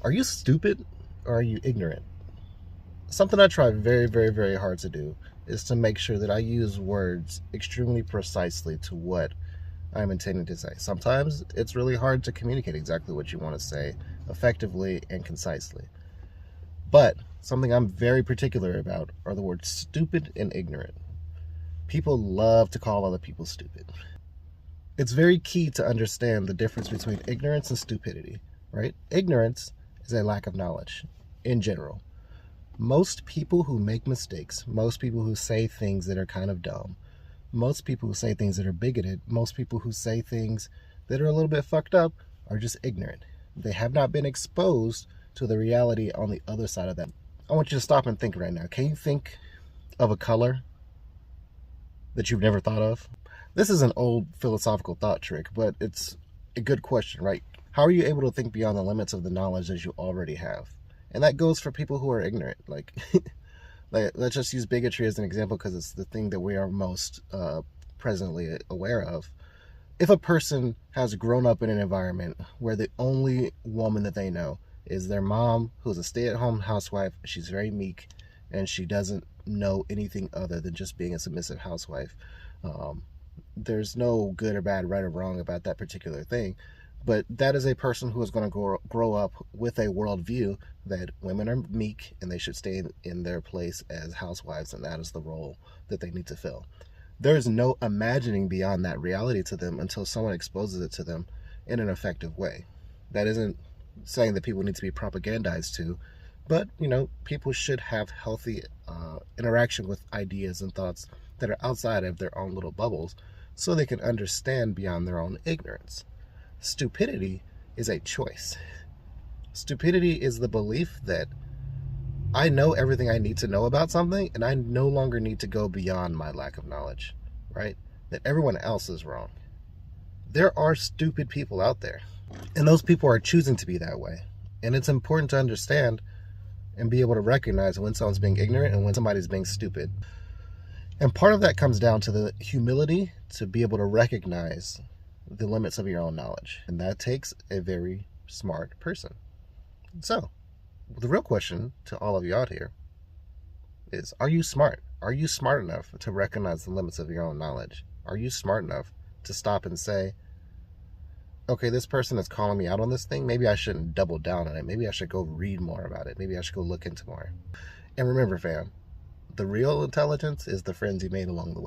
Are you stupid or are you ignorant? Something I try very, very, very hard to do is to make sure that I use words extremely precisely to what I'm intending to say. Sometimes it's really hard to communicate exactly what you want to say effectively and concisely. But something I'm very particular about are the words stupid and ignorant. People love to call other people stupid. It's very key to understand the difference between ignorance and stupidity, right? Ignorance is a lack of knowledge in general. Most people who make mistakes, most people who say things that are kind of dumb, most people who say things that are bigoted, most people who say things that are a little bit fucked up are just ignorant. They have not been exposed to the reality on the other side of that. I want you to stop and think right now. Can you think of a color that you've never thought of? This is an old philosophical thought trick, but it's a good question, right? How are you able to think beyond the limits of the knowledge that you already have? And that goes for people who are ignorant. Like, let's just use bigotry as an example because it's the thing that we are most presently aware of. If a person has grown up in an environment where the only woman that they know is their mom, who's a stay-at-home housewife, she's very meek, and she doesn't know anything other than just being a submissive housewife. There's no good or bad, right or wrong about that particular thing. But that is a person who is going to grow up with a worldview that women are meek and they should stay in their place as housewives, and that is the role that they need to fill. There is no imagining beyond that reality to them until someone exposes it to them in an effective way. That isn't saying that people need to be propagandized to, but, people should have healthy interaction with ideas and thoughts that are outside of their own little bubbles so they can understand beyond their own ignorance. Stupidity is a choice. Stupidity is the belief that I know everything I need to know about something and I no longer need to go beyond my lack of knowledge, right? That everyone else is wrong. There are stupid people out there, and those people are choosing to be that way. And it's important to understand and be able to recognize when someone's being ignorant and when somebody's being stupid. And part of that comes down to the humility to be able to recognize the limits of your own knowledge. And that takes a very smart person. So, the real question to all of you out here is, are you smart? Are you smart enough to recognize the limits of your own knowledge? Are you smart enough to stop and say, okay, this person is calling me out on this thing. Maybe I shouldn't double down on it. Maybe I should go read more about it. Maybe I should go look into more. And remember, fam, the real intelligence is the friends you made along the way.